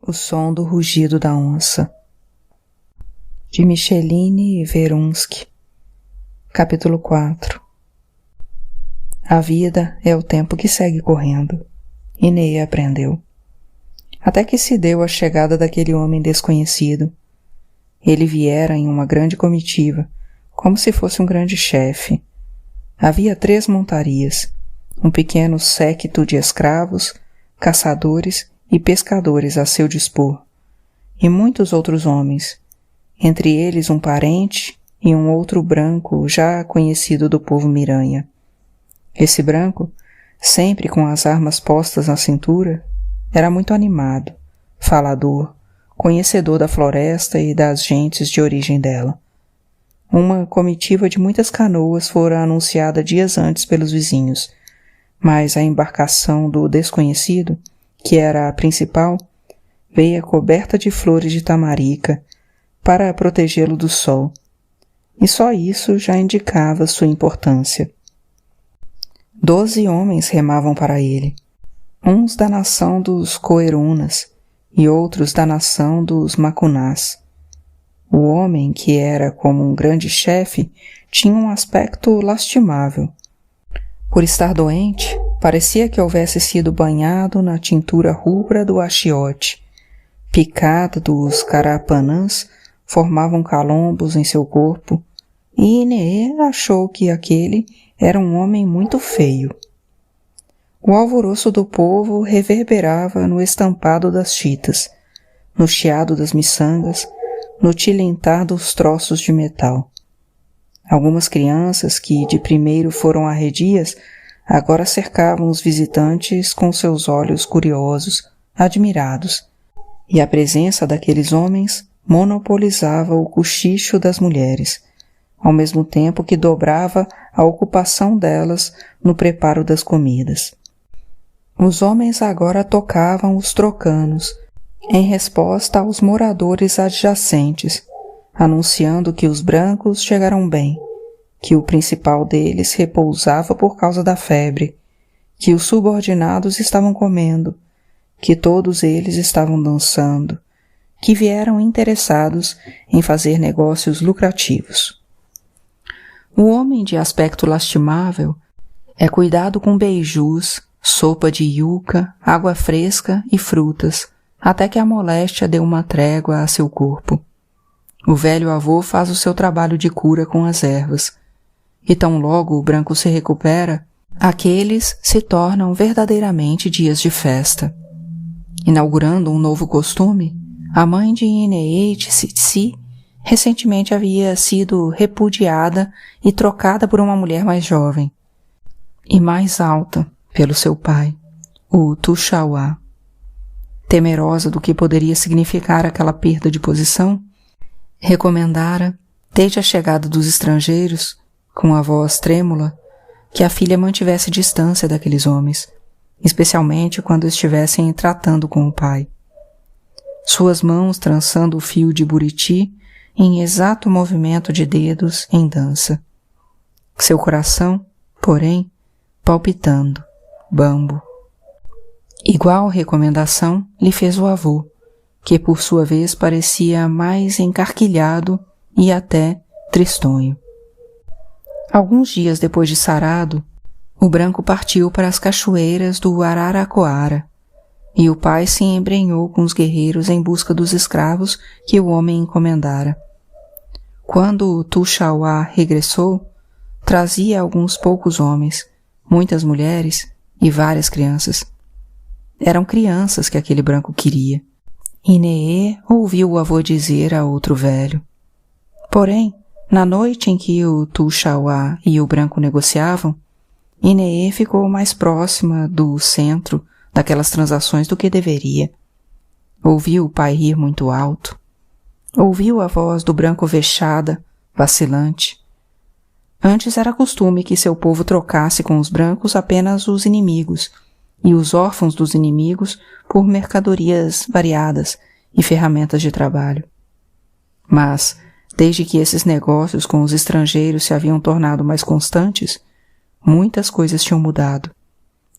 O som do rugido da onça. De Micheline Verunsky. Capítulo 4. A vida é o tempo que segue correndo. Inêia aprendeu. Até que se deu a chegada daquele homem desconhecido. Ele viera em uma grande comitiva, como se fosse um grande chefe. Havia 3 montarias, um pequeno séquito de escravos, caçadores e pescadores a seu dispor, e muitos outros homens, entre eles um parente e um outro branco já conhecido do povo Miranha. Esse branco, sempre com as armas postas na cintura, era muito animado, falador, conhecedor da floresta e das gentes de origem dela. Uma comitiva de muitas canoas fora anunciada dias antes pelos vizinhos, mas a embarcação do desconhecido, que era a principal, veio coberta de flores de tamarica para protegê-lo do sol, e só isso já indicava sua importância. 12 homens remavam para ele, uns da nação dos Coerunas e outros da nação dos Macunás. O homem, que era como um grande chefe, tinha um aspecto lastimável. Por estar doente, parecia que houvesse sido banhado na tintura rubra do achiote. Picada dos carapanãs formavam calombos em seu corpo, e Inêia achou que aquele era um homem muito feio. O alvoroço do povo reverberava no estampado das chitas, no chiado das miçangas, no tilintar dos troços de metal. Algumas crianças que de primeiro foram arredias agora cercavam os visitantes com seus olhos curiosos, admirados, e a presença daqueles homens monopolizava o cochicho das mulheres, ao mesmo tempo que dobrava a ocupação delas no preparo das comidas. Os homens agora tocavam os trocanos, em resposta aos moradores adjacentes, anunciando que os brancos chegaram bem, que o principal deles repousava por causa da febre, que os subordinados estavam comendo, que todos eles estavam dançando, que vieram interessados em fazer negócios lucrativos. O homem de aspecto lastimável é cuidado com beijus, sopa de iuca, água fresca e frutas, até que a moléstia dê uma trégua a seu corpo. O velho avô faz o seu trabalho de cura com as ervas, e tão logo o branco se recupera, aqueles se tornam verdadeiramente dias de festa. Inaugurando um novo costume, a mãe de Inêia Tsitsi recentemente havia sido repudiada e trocada por uma mulher mais jovem e mais alta pelo seu pai, o Tuxauá. Temerosa do que poderia significar aquela perda de posição, recomendara, desde a chegada dos estrangeiros, com a voz trêmula, que a filha mantivesse distância daqueles homens, especialmente quando estivessem tratando com o pai. Suas mãos trançando o fio de buriti em exato movimento de dedos em dança. Seu coração, porém, palpitando, bambo. Igual recomendação lhe fez o avô, que por sua vez parecia mais encarquilhado e até tristonho. Alguns dias depois de sarado, o branco partiu para as cachoeiras do Araraquara, e o pai se embrenhou com os guerreiros em busca dos escravos que o homem encomendara. Quando o Tuxauá regressou, trazia alguns poucos homens, muitas mulheres e várias crianças. Eram crianças que aquele branco queria. Inêia ouviu o avô dizer a outro velho. Porém, na noite em que o Tuxauá e o branco negociavam, Inêia ficou mais próxima do centro daquelas transações do que deveria. Ouviu o pai rir muito alto. Ouviu a voz do branco vexada, vacilante. Antes era costume que seu povo trocasse com os brancos apenas os inimigos, e os órfãos dos inimigos por mercadorias variadas e ferramentas de trabalho. Mas, desde que esses negócios com os estrangeiros se haviam tornado mais constantes, muitas coisas tinham mudado,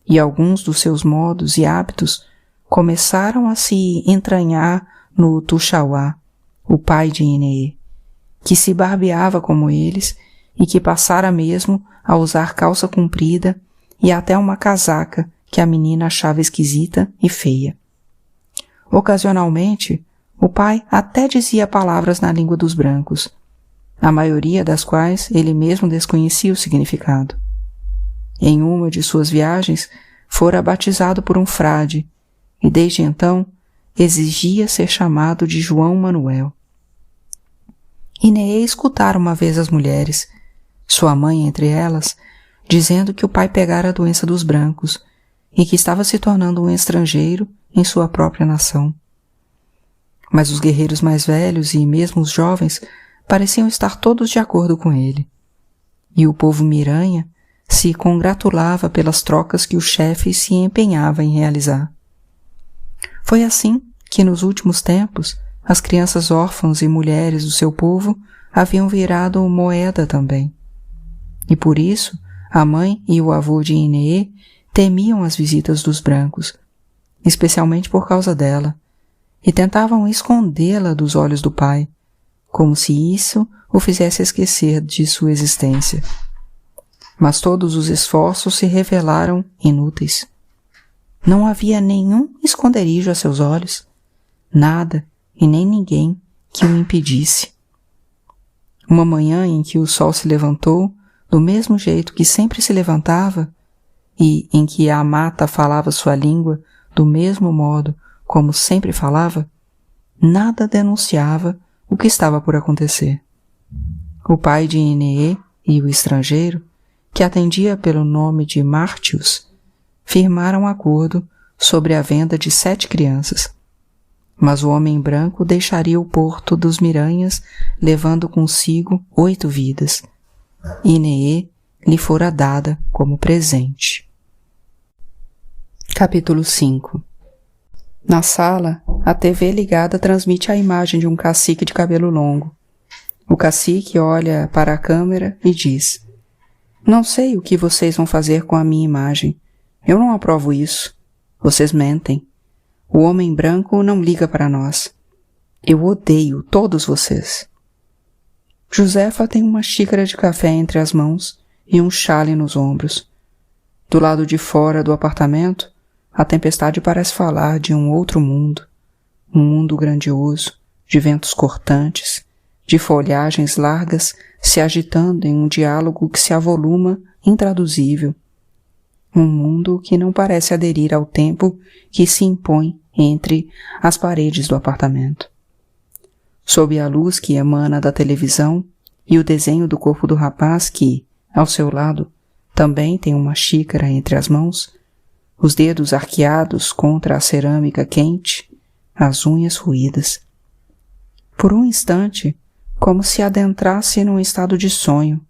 e alguns dos seus modos e hábitos começaram a se entranhar no Tuxauá, o pai de Ineê, que se barbeava como eles e que passara mesmo a usar calça comprida e até uma casaca que a menina achava esquisita e feia. Ocasionalmente, o pai até dizia palavras na língua dos brancos, a maioria das quais ele mesmo desconhecia o significado. Em uma de suas viagens, fora batizado por um frade e desde então exigia ser chamado de João Manuel. Ineê escutara uma vez as mulheres, sua mãe entre elas, dizendo que o pai pegara a doença dos brancos e que estava se tornando um estrangeiro em sua própria nação. Mas os guerreiros mais velhos e mesmo os jovens pareciam estar todos de acordo com ele. E o povo miranha se congratulava pelas trocas que o chefe se empenhava em realizar. Foi assim que nos últimos tempos as crianças órfãs e mulheres do seu povo haviam virado moeda também. E por isso a mãe e o avô de Ineê temiam as visitas dos brancos, especialmente por causa dela, e tentavam escondê-la dos olhos do pai, como se isso o fizesse esquecer de sua existência. Mas todos os esforços se revelaram inúteis. Não havia nenhum esconderijo a seus olhos, nada e nem ninguém que o impedisse. Uma manhã em que o sol se levantou, do mesmo jeito que sempre se levantava, e em que a mata falava sua língua do mesmo modo como sempre falava, nada denunciava o que estava por acontecer. O pai de Ineê e o estrangeiro, que atendia pelo nome de Mártios, firmaram acordo sobre a venda de 7 crianças. Mas o homem branco deixaria o porto dos Miranhas, levando consigo 8 vidas. Ineê lhe fora dada como presente. Capítulo 5. Na sala, a TV ligada transmite a imagem de um cacique de cabelo longo. O cacique olha para a câmera e diz: "Não sei o que vocês vão fazer com a minha imagem. Eu não aprovo isso. Vocês mentem. O homem branco não liga para nós. Eu odeio todos vocês." Josefa tem uma xícara de café entre as mãos e um chale nos ombros. Do lado de fora do apartamento, a tempestade parece falar de um outro mundo, um mundo grandioso, de ventos cortantes, de folhagens largas se agitando em um diálogo que se avoluma intraduzível. Um mundo que não parece aderir ao tempo que se impõe entre as paredes do apartamento. Sob a luz que emana da televisão e o desenho do corpo do rapaz que, ao seu lado, também tem uma xícara entre as mãos, os dedos arqueados contra a cerâmica quente, as unhas roídas. Por um instante, como se adentrasse num estado de sonho,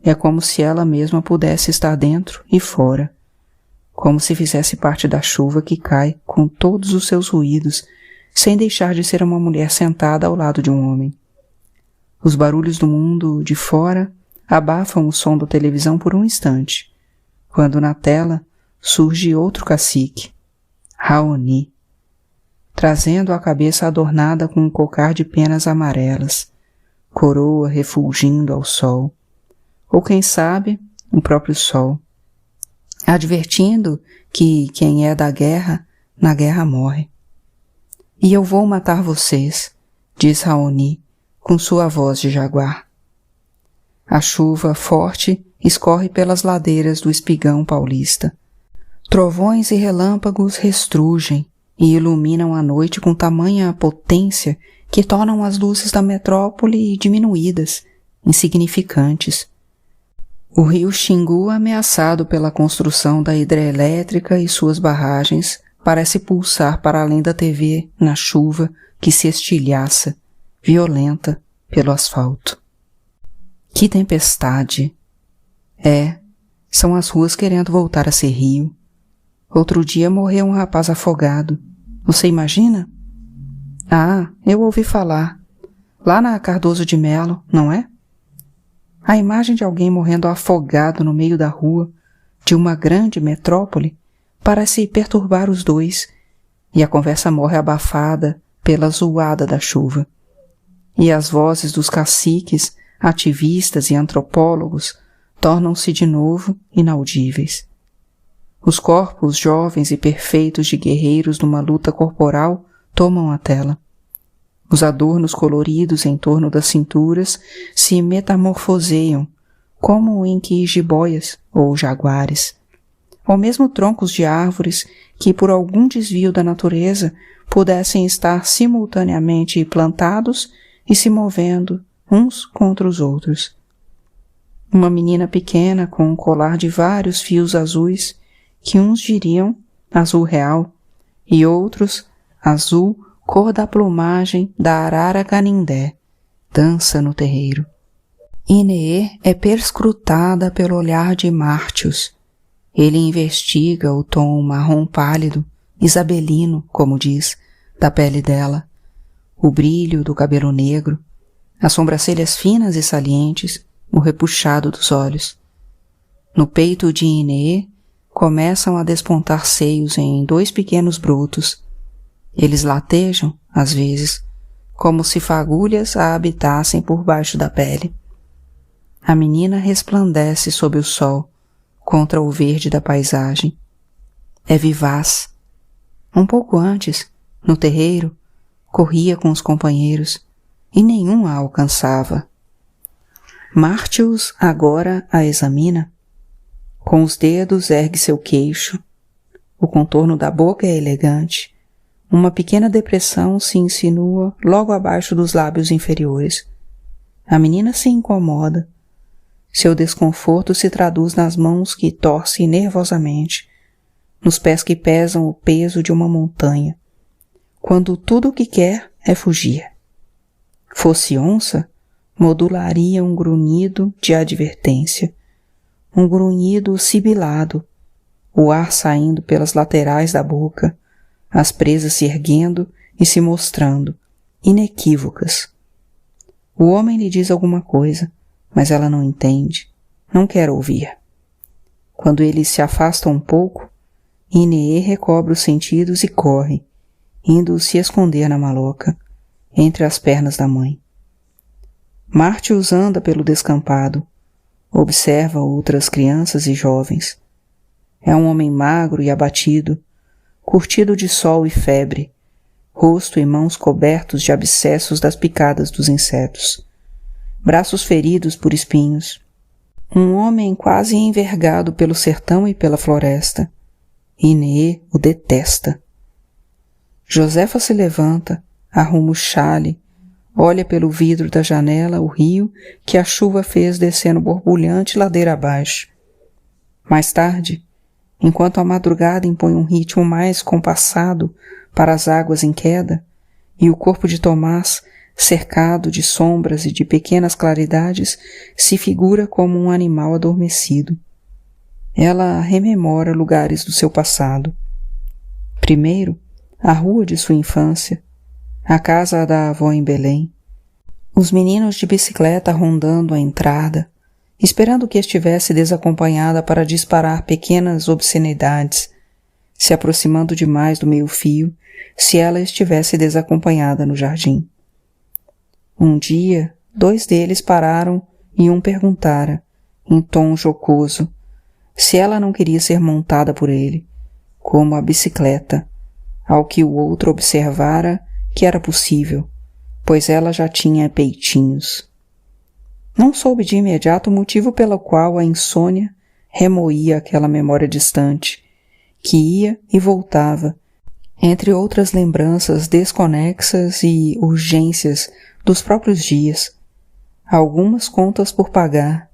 é como se ela mesma pudesse estar dentro e fora, como se fizesse parte da chuva que cai com todos os seus ruídos, sem deixar de ser uma mulher sentada ao lado de um homem. Os barulhos do mundo de fora abafam o som da televisão por um instante, quando na tela surge outro cacique, Raoni, trazendo a cabeça adornada com um cocar de penas amarelas, coroa refulgindo ao sol, ou quem sabe, o próprio sol, advertindo que quem é da guerra, na guerra morre. "E eu vou matar vocês", diz Raoni, com sua voz de jaguar. A chuva forte escorre pelas ladeiras do espigão paulista. Trovões e relâmpagos restrugem e iluminam a noite com tamanha potência que tornam as luzes da metrópole diminuídas, insignificantes. O rio Xingu, ameaçado pela construção da hidrelétrica e suas barragens, parece pulsar para além da TV na chuva que se estilhaça, violenta, pelo asfalto. Que tempestade! São as ruas querendo voltar a ser rio. Outro dia morreu um rapaz afogado. Você imagina? Ah, eu ouvi falar. Lá na Cardoso de Melo, não é? A imagem de alguém morrendo afogado no meio da rua, de uma grande metrópole, parece perturbar os dois, e a conversa morre abafada pela zoada da chuva. E as vozes dos caciques, ativistas e antropólogos tornam-se de novo inaudíveis. Os corpos jovens e perfeitos de guerreiros numa luta corporal tomam a tela. Os adornos coloridos em torno das cinturas se metamorfoseiam, como em que jiboias ou jaguares, ou mesmo troncos de árvores que, por algum desvio da natureza, pudessem estar simultaneamente plantados e se movendo uns contra os outros. Uma menina pequena com um colar de vários fios azuis, que uns diriam azul real e outros azul cor da plumagem da arara canindé, dança no terreiro. Inê é perscrutada pelo olhar de Martius. Ele investiga o tom marrom pálido, isabelino, como diz, da pele dela, o brilho do cabelo negro, as sobrancelhas finas e salientes, o repuxado dos olhos. No peito de Inê começam a despontar seios em 2 pequenos brotos. Eles latejam, às vezes, como se fagulhas a habitassem por baixo da pele. A menina resplandece sob o sol, contra o verde da paisagem. É vivaz. Um pouco antes, no terreiro, corria com os companheiros, e nenhum a alcançava. Martius agora a examina. Com os dedos ergue seu queixo. O contorno da boca é elegante. Uma pequena depressão se insinua logo abaixo dos lábios inferiores. A menina se incomoda. Seu desconforto se traduz nas mãos que torce nervosamente, nos pés que pesam o peso de uma montanha, quando tudo o que quer é fugir. Fosse onça, modularia um grunhido de advertência, um grunhido sibilado, o ar saindo pelas laterais da boca, as presas se erguendo e se mostrando, inequívocas. O homem lhe diz alguma coisa, mas ela não entende, não quer ouvir. Quando eles se afastam um pouco, Inê recobre os sentidos e corre, indo se esconder na maloca, entre as pernas da mãe. Martius anda pelo descampado, observa outras crianças e jovens. É um homem magro e abatido, curtido de sol e febre, rosto e mãos cobertos de abscessos das picadas dos insetos, braços feridos por espinhos. Um homem quase envergado pelo sertão e pela floresta. Inê o detesta. Josefa se levanta, arruma o chale, olha pelo vidro da janela o rio que a chuva fez descendo borbulhante ladeira abaixo. Mais tarde, enquanto a madrugada impõe um ritmo mais compassado para as águas em queda, e o corpo de Tomás, cercado de sombras e de pequenas claridades, se figura como um animal adormecido. Ela rememora lugares do seu passado. Primeiro, a rua de sua infância, a casa da avó em Belém, os meninos de bicicleta rondando a entrada, esperando que estivesse desacompanhada para disparar pequenas obscenidades, se aproximando demais do meio-fio, se ela estivesse desacompanhada no jardim. Um dia, 2 deles pararam e um perguntara, em tom jocoso, se ela não queria ser montada por ele, como a bicicleta, ao que o outro observara que era possível, pois ela já tinha peitinhos. Não soube de imediato o motivo pelo qual a insônia remoía aquela memória distante, que ia e voltava, entre outras lembranças desconexas e urgências dos próprios dias, algumas contas por pagar,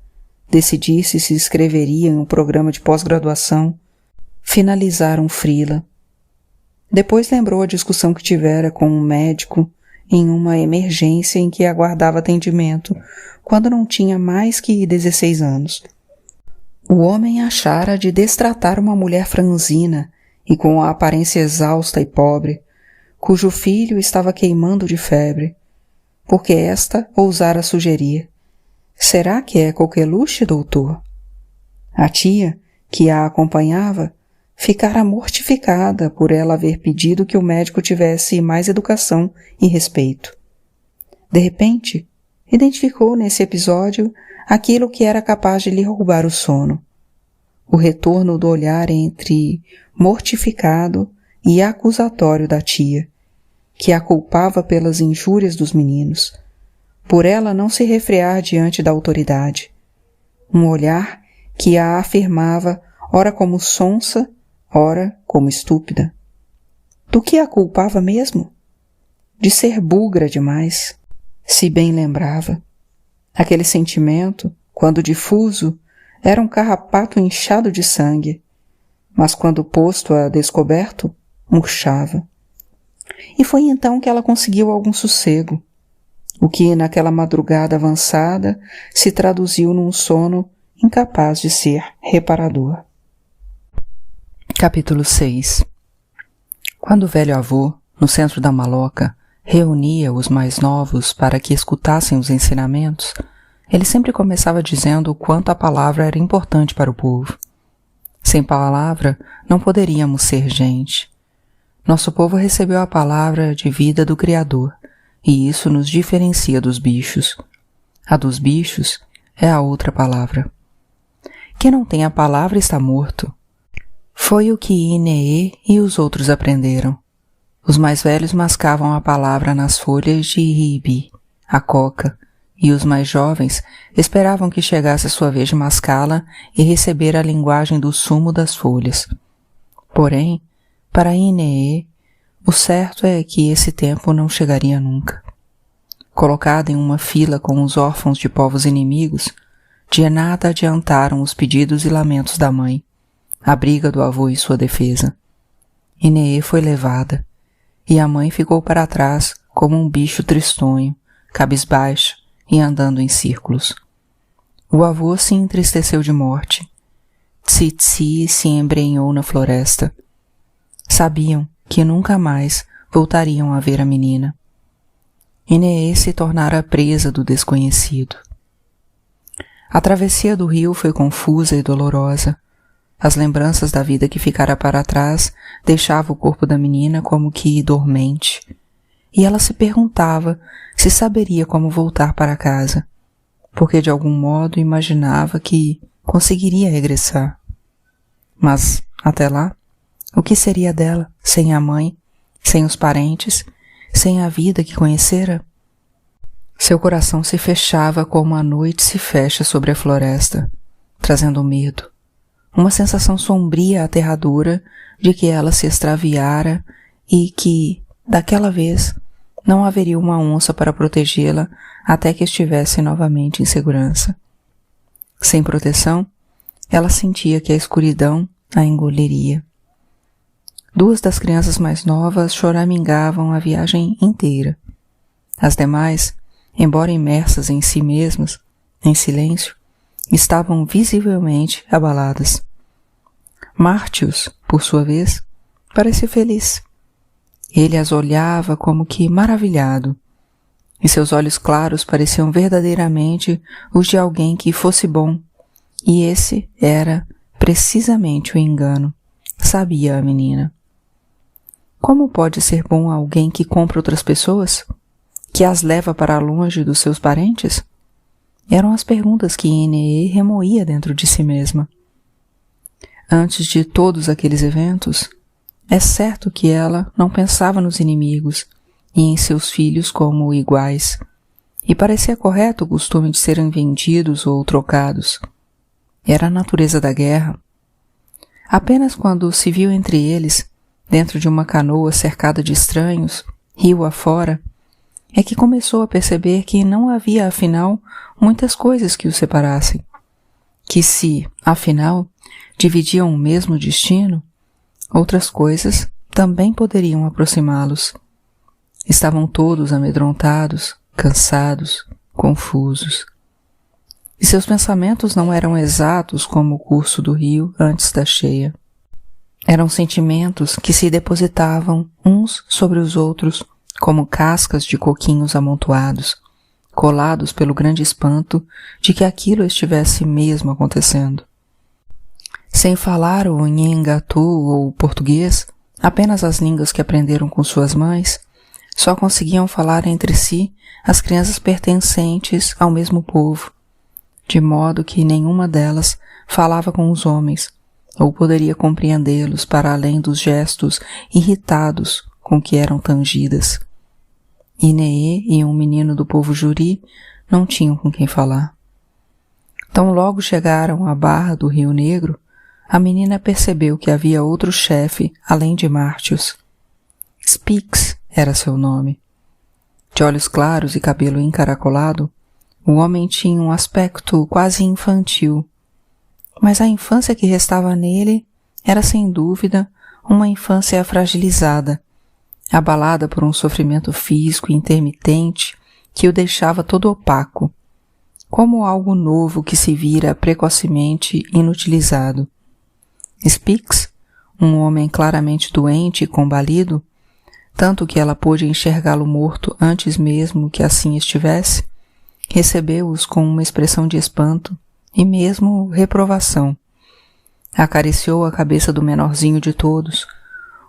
decidir-se se escreveria em um programa de pós-graduação, finalizar um freela. Depois lembrou a discussão que tivera com um médico em uma emergência em que aguardava atendimento, quando não tinha mais que 16 anos. O homem achara de destratar uma mulher franzina e com a aparência exausta e pobre, cujo filho estava queimando de febre, porque esta ousara sugerir: será que é coqueluche, doutor? A tia, que a acompanhava, ficara mortificada por ela haver pedido que o médico tivesse mais educação e respeito. De repente, identificou nesse episódio aquilo que era capaz de lhe roubar o sono. O retorno do olhar entre mortificado e acusatório da tia, que a culpava pelas injúrias dos meninos, por ela não se refrear diante da autoridade. Um olhar que a afirmava ora como sonsa, ora como estúpida. Do que a culpava mesmo? De ser búlgara demais. Se bem lembrava, aquele sentimento, quando difuso, era um carrapato inchado de sangue, mas quando posto a descoberto, murchava. E foi então que ela conseguiu algum sossego, o que naquela madrugada avançada se traduziu num sono incapaz de ser reparador. Capítulo 6. Quando o velho avô, no centro da maloca, reunia os mais novos para que escutassem os ensinamentos, ele sempre começava dizendo o quanto a palavra era importante para o povo. Sem palavra, não poderíamos ser gente. Nosso povo recebeu a palavra de vida do Criador, e isso nos diferencia dos bichos. A dos bichos é a outra palavra. Quem não tem a palavra está morto. Foi o que Inee e os outros aprenderam. Os mais velhos mascavam a palavra nas folhas de ribi, a coca, e os mais jovens esperavam que chegasse a sua vez de mascá-la e receber a linguagem do sumo das folhas. Porém, para Inee, o certo é que esse tempo não chegaria nunca. Colocada em uma fila com os órfãos de povos inimigos, de nada adiantaram os pedidos e lamentos da mãe, a briga do avô em sua defesa. Inee foi levada, e a mãe ficou para trás como um bicho tristonho, cabisbaixo e andando em círculos. O avô se entristeceu de morte. Tsi-tsi se embrenhou na floresta. Sabiam que nunca mais voltariam a ver a menina. Inee se tornara presa do desconhecido. A travessia do rio foi confusa e dolorosa. As lembranças da vida que ficara para trás deixavam o corpo da menina como que dormente, e ela se perguntava se saberia como voltar para casa, porque de algum modo imaginava que conseguiria regressar. Mas, até lá, o que seria dela sem a mãe, sem os parentes, sem a vida que conhecera? Seu coração se fechava como a noite se fecha sobre a floresta, trazendo medo. Uma sensação sombria, aterradora, de que ela se extraviara e que, daquela vez, não haveria uma onça para protegê-la até que estivesse novamente em segurança. Sem proteção, ela sentia que a escuridão a engoliria. Duas das crianças mais novas choramingavam a viagem inteira. As demais, embora imersas em si mesmas, em silêncio, estavam visivelmente abaladas. Martius, por sua vez, parecia feliz. Ele as olhava como que maravilhado, e seus olhos claros pareciam verdadeiramente os de alguém que fosse bom, e esse era precisamente o engano, sabia a menina. Como pode ser bom alguém que compra outras pessoas? Que as leva para longe dos seus parentes? Eram as perguntas que Inee remoía dentro de si mesma. Antes de todos aqueles eventos, é certo que ela não pensava nos inimigos e em seus filhos como iguais, e parecia correto o costume de serem vendidos ou trocados. Era a natureza da guerra. Apenas quando se viu entre eles, dentro de uma canoa cercada de estranhos, rio afora, é que começou a perceber que não havia, afinal, muitas coisas que os separassem. Que se, afinal, dividiam o mesmo destino, outras coisas também poderiam aproximá-los. Estavam todos amedrontados, cansados, confusos. E seus pensamentos não eram exatos como o curso do rio antes da cheia. Eram sentimentos que se depositavam uns sobre os outros como cascas de coquinhos amontoados, colados pelo grande espanto de que aquilo estivesse mesmo acontecendo. Sem falar o Nhengatu ou português, apenas as línguas que aprenderam com suas mães, só conseguiam falar entre si as crianças pertencentes ao mesmo povo, de modo que nenhuma delas falava com os homens, ou poderia compreendê-los para além dos gestos irritados com que eram tangidas. Inee e um menino do povo Juri não tinham com quem falar. Tão logo chegaram à barra do Rio Negro, a menina percebeu que havia outro chefe além de Martius. Spix era seu nome. De olhos claros e cabelo encaracolado, o homem tinha um aspecto quase infantil, mas a infância que restava nele era sem dúvida uma infância fragilizada, abalada por um sofrimento físico intermitente que o deixava todo opaco, como algo novo que se vira precocemente inutilizado. Spix, um homem claramente doente e combalido, tanto que ela pôde enxergá-lo morto antes mesmo que assim estivesse, recebeu-os com uma expressão de espanto e mesmo reprovação. Acariciou a cabeça do menorzinho de todos,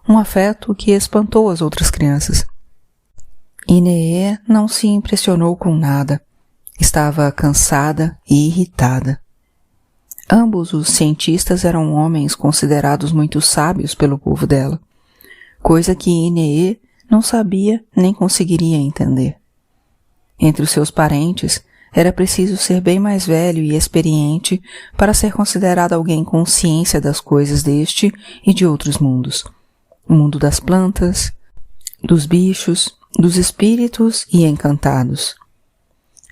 um afeto que espantou as outras crianças. Inee não se impressionou com nada. Estava cansada e irritada. Ambos os cientistas eram homens considerados muito sábios pelo povo dela, coisa que Inee não sabia nem conseguiria entender. Entre os seus parentes, era preciso ser bem mais velho e experiente para ser considerado alguém com ciência das coisas deste e de outros mundos. O mundo das plantas, dos bichos, dos espíritos e encantados.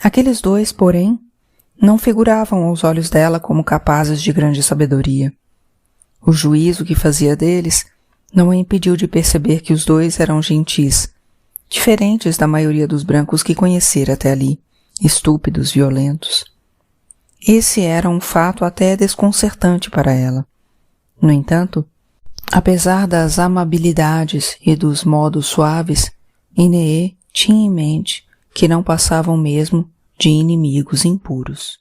Aqueles dois, porém, não figuravam aos olhos dela como capazes de grande sabedoria. O juízo que fazia deles não a impediu de perceber que os dois eram gentis, diferentes da maioria dos brancos que conhecera até ali, estúpidos, violentos. Esse era um fato até desconcertante para ela. No entanto, apesar das amabilidades e dos modos suaves, Inee tinha em mente que não passavam mesmo de inimigos impuros.